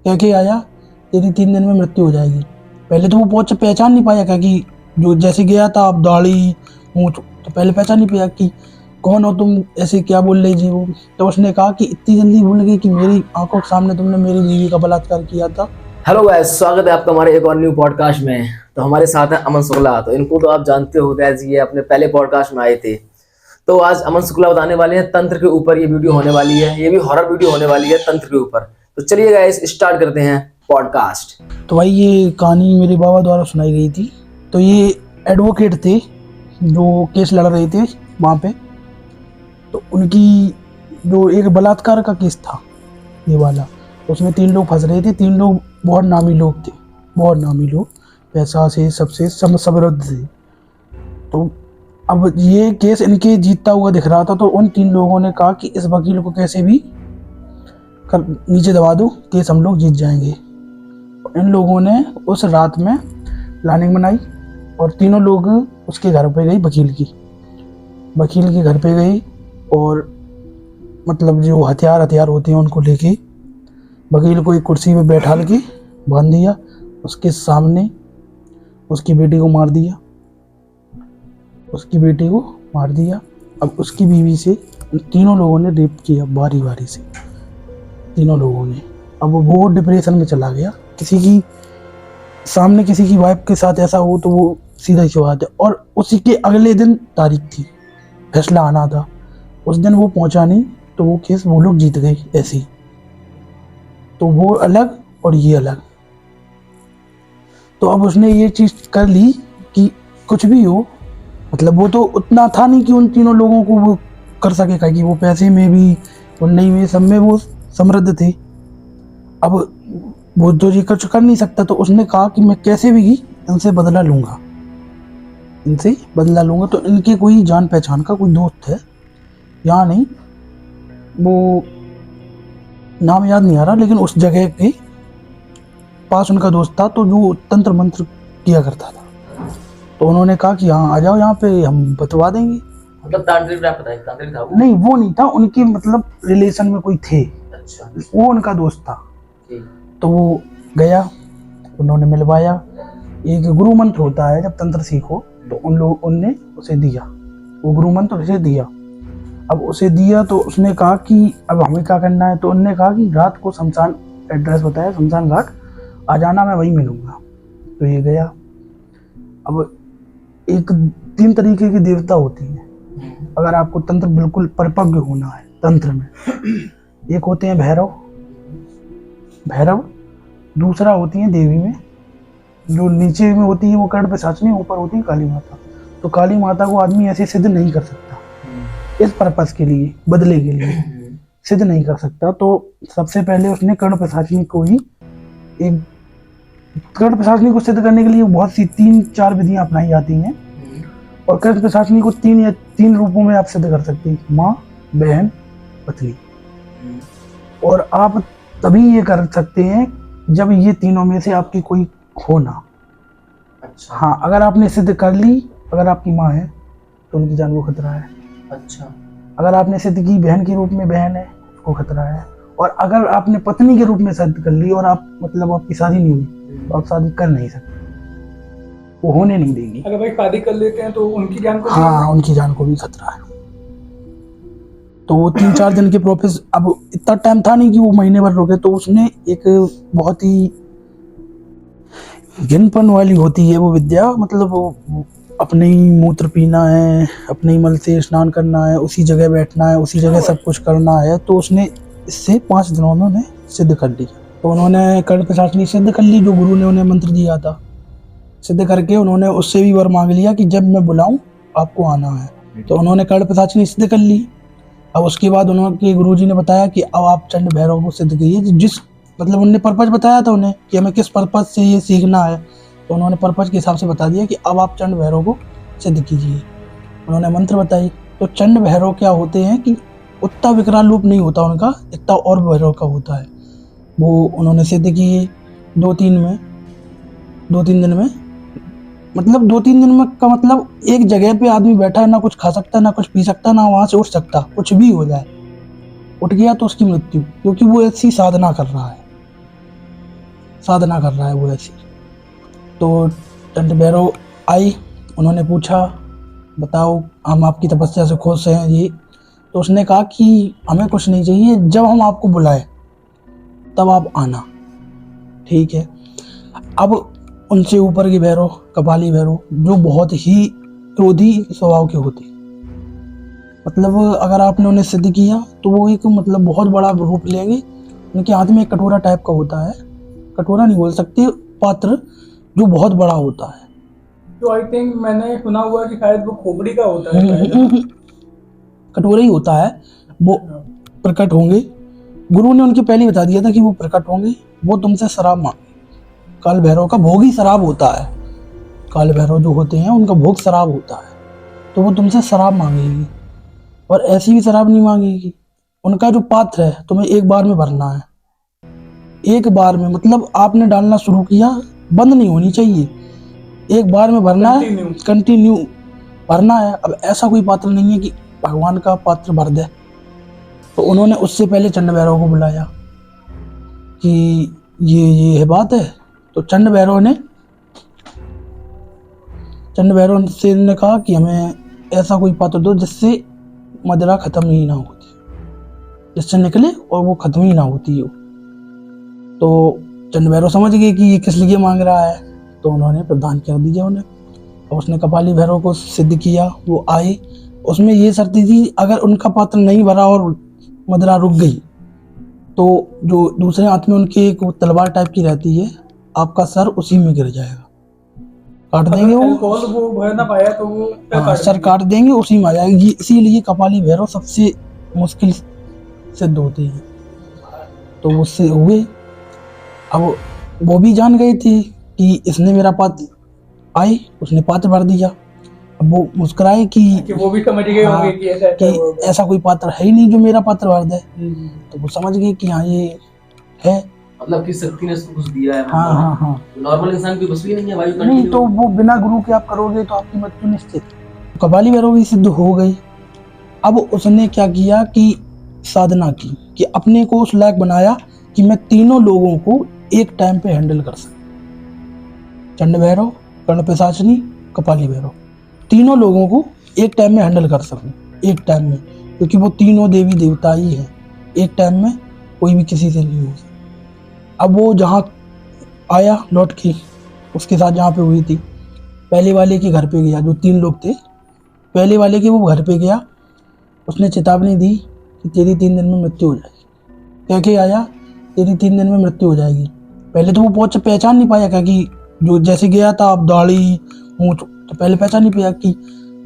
कह के आया तेरी 3 दिन में मृत्यु हो जाएगी। पहले तो वो पहचान नहीं पाया, क्योंकि जो जैसे गया था अब दाढ़ी मूंछ, तो पहले पहचान नहीं पाया कि कौन हो तुम, ऐसे क्या बोल रही थी वो। तो उसने कहा कि इतनी जल्दी भूल गई कि मेरी आंखों के सामने तुमने मेरी बीवी का बलात्कार किया था। हेलो गाइस, स्वागत है आपका हमारे एक और न्यू पॉडकास्ट में। तो हमारे साथ है अमन शुक्ला। तो इनको तो आप जानते हो गाइस, ये अपने पहले पॉडकास्ट में आए थे। तो आज अमन शुक्ला बताने वाले हैं तंत्र के ऊपर। ये वीडियो होने वाली है, ये भी हॉरर वीडियो होने वाली है तंत्र के ऊपर। तो चलिए गाइस स्टार्ट करते हैं पॉडकास्ट। तो भाई ये कहानी मेरे बाबा द्वारा सुनाई गई थी। तो ये एडवोकेट थे जो केस लड़ रहे थे वहाँ पे। तो उनकी जो एक बलात्कार का केस था ये वाला, उसमें 3 लोग फंस रहे थे। 3 लोग बहुत नामी लोग थे, बहुत नामी लोग, पैसा से सबसे समृद्ध थे। तो अब ये केस इनके जीतता हुआ दिख रहा था। तो उन 3 लोगों ने कहा कि इस वकील को कैसे भी नीचे दबा दो, केस हम लोग जीत जाएंगे। इन लोगों ने उस रात में प्लानिंग बनाई और तीनों लोग उसके घर पे गई, वकील के घर पे गई। और मतलब जो हथियार होते हैं उनको लेके वकील को एक कुर्सी पे बैठा के बांध दिया, उसके सामने उसकी बेटी को मार दिया, अब उसकी बीवी से तीनों लोगों ने रेप किया बारी बारी से, तीनों लोगों ने। अब वो डिप्रेशन में चला गया। किसी की सामने किसी की वाइफ के साथ ऐसा हो तो वो सीधा सी बात है। और उसी के अगले दिन तारीख थी, फैसला आना था, उस दिन वो पहुंचा नहीं। तो वो केस वो लोग जीत गए ऐसे ही। तो वो अलग और ये अलग। तो अब उसने ये चीज़ कर ली कि कुछ भी हो, मतलब वो तो उतना था नहीं कि उन तीनों लोगों को वो कर सकेगा, कि वो पैसे में भी और नहीं में सब में वो समृद्ध थे। अब वो तो ये कुछ कर नहीं सकता। तो उसने कहा कि मैं कैसे भी इनसे बदला लूँगा। तो इनके कोई जान पहचान का कोई दोस्त है, यहाँ नहीं, वो नाम याद नहीं आ रहा, लेकिन उस जगह के पास उनका दोस्त था तो जो तंत्र मंत्र किया करता था। तो उन्होंने कहा कि हाँ आ जाओ यहाँ पे, हम बतवा देंगे। मतलब तांत्रिक था वो? नहीं, वो नहीं था, उनके मतलब रिलेशन में कोई थे। अच्छा। वो उनका दोस्त था। तो वो गया, उन्होंने मिलवाया। एक गुरु मंत्र होता है जब तंत्र सीखो, तो उनने उसे दिया, वो गुरु मंत्र उसे दिया। अब उसे दिया तो उसने कहा कि अब हमें क्या करना है। तो उनने कहा कि रात को शमशान, एड्रेस बताया, शमशान घाट आ जाना, मैं वहीं मिलूंगा। तो ये गया। अब 3 तरीके की देवता होती हैं अगर आपको तंत्र बिल्कुल परिपक्व होना है तंत्र में। एक होते हैं भैरव, दूसरा होती है देवी में, जो नीचे में होती है वो कर्ण पिशाचिनी, ऊपर होती है काली माता। तो काली माता को आदमी ऐसे सिद्ध नहीं कर सकता, इस पर्पस के लिए, बदले के लिए सिद्ध नहीं कर सकता। तो सबसे पहले उसने कर्ण पिशाचिनी को ही, एक कर्ण पिशाचिनी को सिद्ध करने के लिए बहुत सी 3-4 विधियां अपनाई जाती हैं। और कर्ण पिशाचिनी को 3 रूपों में आप सिद्ध कर सकते हैं, माँ, बहन, पत्नी। और आप तभी ये कर सकते हैं जब ये तीनों में से आपकी कोई हो ना। अच्छा। हाँ, अगर आपने सिद्ध कर ली, अगर आपकी माँ है तो उनकी जान को खतरा है। अच्छा। अगर आपने सिद्ध की बहन के रूप में, बहन है, उसको खतरा है। और अगर आपने पत्नी के रूप में सिद्ध कर ली और आप मतलब आपकी शादी नहीं हुई, तो आप शादी कर नहीं सकते, वो होने नहीं देंगी। अगर भाई शादी कर लेते हैं तो उनकी जान को, हाँ, उनकी जान को भी खतरा है। तो वो 3-4 दिन के प्रोसेस, अब इतना टाइम था नहीं कि वो महीने भर रुके। तो उसने एक बहुत ही गिनपन वाली होती है वो विद्या, मतलब वो अपने ही मूत्र पीना है, अपने ही मल से स्नान करना है, उसी जगह बैठना है, उसी जगह सब कुछ करना है। तो उसने इससे 5 दिनों में उन्हें सिद्ध कर लिया। तो उन्होंने कर्ण पिशाचिनी सिद्ध कर ली, जो गुरु ने उन्हें मंत्र दिया था। सिद्ध करके उन्होंने उससे भी वर मांग लिया कि जब मैं बुलाऊं आपको आना है। तो उन्होंने कर्ण पिशाचिनी सिद्ध कर ली। अब उसके बाद उन्होंने गुरुजी ने बताया कि अब आप चंड भैरव को सिद्ध कीजिए, जिस मतलब उन्होंने पर्पज बताया था उन्हें कि हमें किस पर्पज से ये सीखना है। तो उन्होंने पर्पज के हिसाब से बता दिया कि अब आप चंड भैरव को सिद्ध कीजिए। उन्होंने मंत्र बताई। तो चंड भैरव क्या होते हैं कि उतना विकराल रूप नहीं होता उनका, इतना और भैरव का होता है। वो उन्होंने सिद्ध किए 2-3 दिन में, मतलब 2-3 दिन में का मतलब एक जगह पे आदमी बैठा है, ना कुछ खा सकता, ना कुछ पी सकता, ना वहाँ से उठ सकता, कुछ भी हो जाए, उठ गया तो उसकी मृत्यु, क्योंकि वो ऐसी साधना कर रहा है। साधना कर रहा है वो ऐसी। तो चंड भैरव आई, उन्होंने पूछा बताओ हम आपकी तपस्या से खुश हैं ये। तो उसने कहा कि हमें कुछ नहीं चाहिए, जब हम आपको बुलाए तब आप आना, ठीक है। अब उनसे ऊपर के भैरव, कपाली भैरव, जो बहुत ही क्रोधी स्वभाव के होते, मतलब अगर आपने उन्हें सिद्ध किया तो वो एक मतलब बहुत बड़ा रूप लेंगे। उनके हाथ में एक कटोरा टाइप का होता है, कटोरा नहीं बोल सकते, पात्र जो बहुत बड़ा होता है। तो आई थिंक मैंने सुना हुआ है कि शायद वो खोपड़ी का होता है शायद। कटोरा ही होता है। वो प्रकट होंगे, गुरु ने उनके पहले बता दिया था कि वो प्रकट होंगे, वो तुमसे शराब मांगे। काल भैरव का भोग ही शराब होता है, काल भैरव जो होते हैं उनका भोग शराब होता है। तो वो तुमसे शराब मांगेगी, और ऐसी भी शराब नहीं मांगेगी। उनका जो पात्र है तुम्हें एक बार में भरना है, एक बार में, मतलब आपने डालना शुरू किया, बंद नहीं होनी चाहिए, एक बार में भरना है, कंटिन्यू भरना है। अब ऐसा कोई पात्र नहीं है कि भगवान का पात्र भर दे। तो उन्होंने उससे पहले चंड भैरव को बुलाया कि ये है बात है। तो चंड भैरव से ने कहा कि हमें ऐसा कोई पात्र दो जिससे मदिरा खत्म ही ना होती, जिससे निकले और वो खत्म ही ना होती हो। तो चंड भैरव समझ गए कि ये किस लिए मांग रहा है, तो उन्होंने प्रदान कर दिया उन्हें। और उसने कपाली भैरव को सिद्ध किया, वो आए। उसमें ये शर्त थी, अगर उनका पात्र नहीं भरा और मदिरा रुक गई तो जो दूसरे हाथ में उनकी एक तलवार टाइप की रहती है, आपका सर उसी में गिर जाएगा, काट देंगे वो। अल्कोहल वो भर ना पाया तो वो सर काट देंगे, उसी में आ जाएगी। इसीलिए कपाली भैरव सबसे मुश्किल सिद्ध होते हैं। तो उससे हुए। अब वो भी जान गए थे कि इसने मेरा पात्र आए, उसने पात्र भर दिया। अब वो मुस्कुराए कि वो भी समझ गए होंगे कि ऐसा कोई पात्र है ही नहीं जो मेरा पात्र भर दे। तो वो समझ गए कि हाँ ये है, मतलब कि शक्ति ने उसको कुछ दिया है। हाँ। नॉर्मल इंसान की बस भी नहीं है भाई। नहीं तो वो बिना गुरु के आप करोगे तो आपकी मृत्यु निश्चित। कपाली भैरव भी सिद्ध हो गई। अब उसने क्या किया कि साधना की, कि अपने को उस लायक बनाया कि मैं तीनों लोगों को एक टाइम पे हैंडल कर सकूं। चंड भैरव, कर्ण पिशाचिनी, कपाली भैरव, तीनों लोगों को एक टाइम में हैंडल कर सकूं, एक टाइम में, क्योंकि वो तीनों देवी देवता ही हैं। एक टाइम में कोई भी किसी से नहीं हो सकता। अब वो जहाँ आया लौट के, उसके साथ जहाँ पे हुई थी, पहले वाले के घर पे गया, जो 3 लोग थे, पहले वाले के वो घर पे गया। उसने चेतावनी दी कि तेरी 3 दिन में मृत्यु हो जाएगी। कह के आया तेरी 3 दिन में मृत्यु हो जाएगी। पहले तो वो पहचान नहीं पाया, क्योंकि जो जैसे गया था, अब दाढ़ी मूंछ, तो पहले पहचान नहीं पाया कि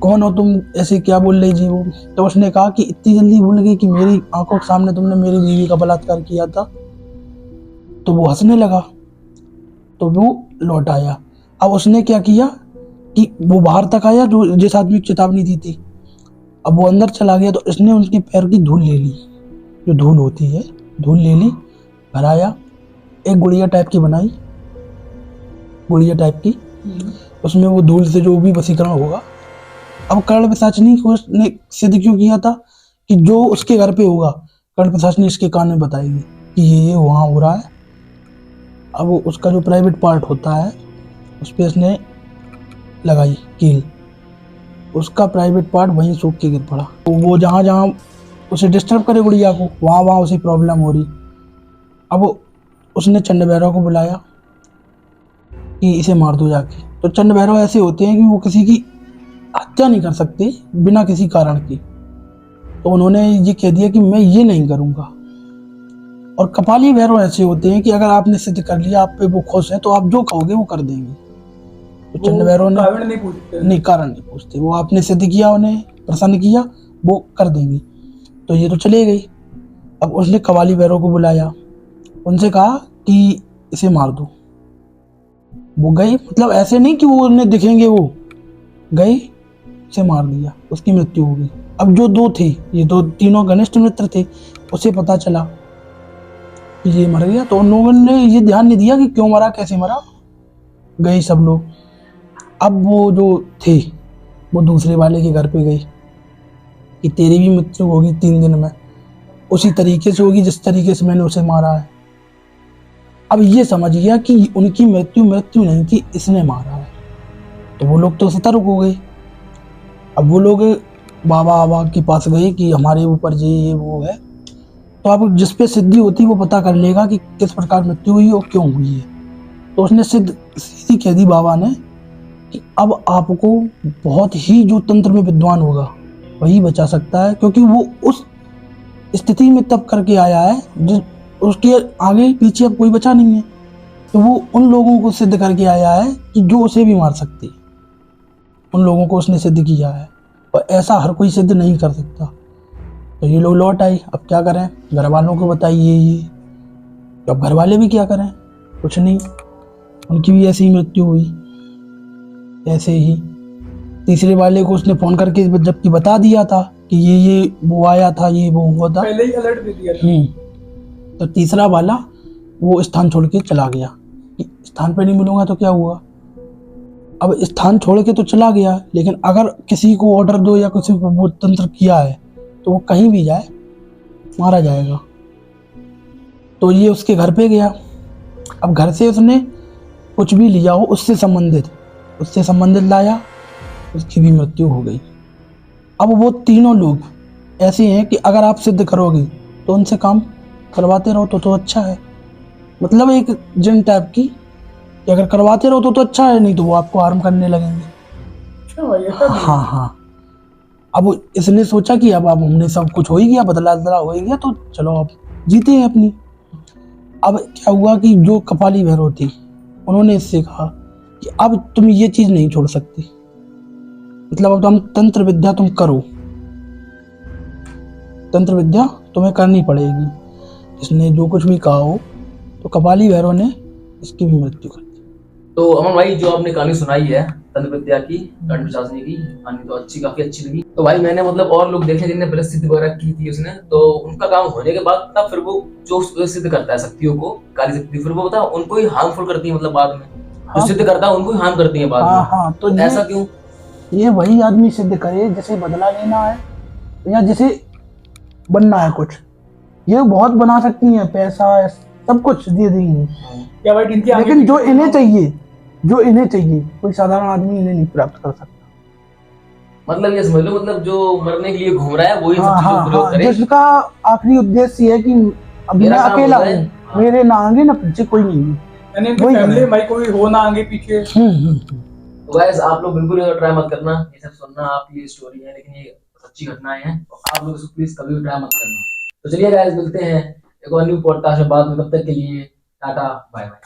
कौन हो तुम, ऐसे क्या बोल रही जी वो। तो उसने कहा कि इतनी जल्दी भूल गई कि मेरी आंखों के सामने तुमने मेरी बीवी का बलात्कार किया था। तो वो हंसने लगा, तो वो लौट आया। अब उसने क्या किया कि वो बाहर तक आया, जो जिस आदमी की चेतावनी दी थी। अब वो अंदर चला गया, तो इसने उनके पैर की धूल ले ली, जो धूल होती है, धूल ले ली, भराया, एक गुड़िया टाइप की बनाई, गुड़िया टाइप की, उसमें वो धूल से जो भी वशीकरण होगा। अब कर्ण पिशाचिनी को उसने सिद्ध क्यों किया था कि जो उसके घर पे होगा, कर्ण पिशाचिनी इसके कान में बताएगी कि ये वहाँ हो रहा है। अब उसका जो प्राइवेट पार्ट होता है उस पर इसने लगाई कील, उसका प्राइवेट पार्ट वहीं सूख के गिर पड़ा। तो वो जहाँ जहाँ उसे डिस्टर्ब करे गुड़िया को, वहाँ वहाँ उसे प्रॉब्लम हो रही। अब उसने चंड भैरव को बुलाया कि इसे मार दो जाके। तो चंड भैरव ऐसे होते हैं कि वो किसी की हत्या नहीं कर सकते बिना किसी कारण की। तो उन्होंने ये कह दिया कि मैं ये नहीं करूँगा। और कपाली भैरव ऐसे होते हैं कि अगर आपने सिद्ध कर लिया, आप पे वो खुश है, तो आप जो कहोगे वो कर देंगे। तो चंड भैरव ने कारण नहीं पूछते, नहीं कारण नहीं पूछते, वो आपने सिद्ध किया, उन्हें प्रसन्न किया, वो कर देंगे। तो ये तो चले गई। अब उसने कपाली भैरव को बुलाया, उनसे कहा कि इसे मार दो। वो गए, मतलब ऐसे नहीं कि वो उन्हें दिखेंगे, वो गए, इसे मार दिया, उसकी मृत्यु हो गई। अब जो 2 थे, ये 2 तीनों घनिष्ठ मित्र थे, उसे पता चला कि ये मर गया। तो उन लोगों ने ये ध्यान नहीं दिया कि क्यों मरा, कैसे मरा, गए सब लोग। अब वो जो थे, वो दूसरे वाले के घर पे गई कि तेरी भी मृत्यु होगी 3 दिन में, उसी तरीके से होगी जिस तरीके से मैंने उसे मारा है। अब ये समझ गया कि उनकी मृत्यु नहीं थी, इसने मारा है। तो वो लोग तो सतर्क हो गए। अब वो लोग बाबा के पास गए कि हमारे ऊपर ये वो है। तो अब जिस पे सिद्धि होती है वो पता कर लेगा कि किस प्रकार मृत्यु हुई और क्यों हुई है। तो उसने सीधी कह दी बाबा ने कि अब आपको बहुत ही जो तंत्र में विद्वान होगा वही बचा सकता है, क्योंकि वो उस स्थिति में तब करके आया है जिस उसके आगे पीछे अब कोई बचा नहीं है। तो वो उन लोगों को सिद्ध करके आया है कि जो उसे भी मार सकते, उन लोगों को उसने सिद्ध किया है, और ऐसा हर कोई सिद्ध नहीं कर सकता। तो ये लोग लौट आए। अब क्या करें, घर वालों को बताइए ये। तो अब घर वाले भी क्या करें, कुछ नहीं, उनकी भी ऐसी ही मृत्यु हुई। ऐसे ही तीसरे वाले को उसने फोन करके जबकि बता दिया था कि ये वो आया था, ये वो हुआ था, पहले ही अलर्ट दे दिया था। तो तीसरा वाला वो स्थान छोड़ के चला गया कि स्थान पे नहीं मिलूंगा तो क्या हुआ। अब स्थान छोड़ के तो चला गया, लेकिन अगर किसी को ऑर्डर दो या किसी को वो तंत्र किया है तो वो कहीं भी जाए मारा जाएगा। तो ये उसके घर पे गया। अब घर से उसने कुछ भी लिया हो उससे संबंधित लाया, उसकी भी मृत्यु हो गई। अब वो तीनों लोग ऐसे हैं कि अगर आप सिद्ध करोगे तो उनसे काम करवाते रहो तो अच्छा है। मतलब एक जिन टाइप की कि अगर करवाते रहो तो अच्छा है, नहीं तो वो आपको हार्म करने लगेंगे। अच्छा भाई, ऐसा भी है? हाँ। अब इसने सोचा कि अब हमने सब कुछ हो ही गया, बदला हो ही गया, तो चलो अब जीते हैं अपनी। अब क्या हुआ कि जो कपाली भैरव थी उन्होंने इससे कहा कि अब तुम ये चीज नहीं छोड़ सकती, मतलब अब तुम तंत्र विद्या तुम करो, तंत्र विद्या तुम्हें करनी पड़ेगी। इसने जो कुछ भी कहा हो, तो कपाली भैरव ने इसकी भी मृत्यु कर दी। तो अमन भाई, जो आपने कहानी सुनाई है तंत्र विद्या की, कंठ पिशाचनी की कहानी, तो काफी अच्छी लगी। तो भाई मैंने मतलब और लोग देखे जिनने ब्रह्म सिद्धि वगैरह की थी उसने, तो उनका काम होने के बाद तब फिर वो जो सिद्ध करता है शक्तियों को, काली शक्ति, फिर वो बता उनको ही हार्मफुल करती है, मतलब बाद में जो सिद्ध करता है उनको ही हार्म करती है बाद में। हाँ, तो ऐसा क्यों? ये वही आदमी सिद्ध करे जिसे बदला लेना है या जिसे बनना है कुछ। ये बहुत बना सकती हैं, पैसा सब कुछ दे देंगी, क्या भाई इनकी आगे लेकिन जो इन्हें चाहिए कोई साधारण आदमी इन्हें नहीं प्राप्त कर सकता। मतलब ये समझ लो, मतलब जो मरने के लिए घूम रहा है वही सब हाँ चीजों को प्रयोग करे। जिसका आखिरी उद्देश्य है कि अब मैं मेरा काम अकेला हो जाए। हूँ, मेरे ना आगे ना पीछे कोई नहीं है। यानी इनकी वही फैमिली करें। भाई कोई हो ना आगे पीछे। तो गाइस आप लोग बिल्कुल ट्राई मत करना ये सब सुनना, आपकी स्टोरी है लेकिन ये सच्ची घटनाएं हैं, तो आप लोग इसको प्लीज कभी भी ट्राई मत करना। तो चलिए गाइस, मिलते हैं एक और न्यू पॉडकास्ट में बाद में, तब तक के लिए टाटा बाय बाय।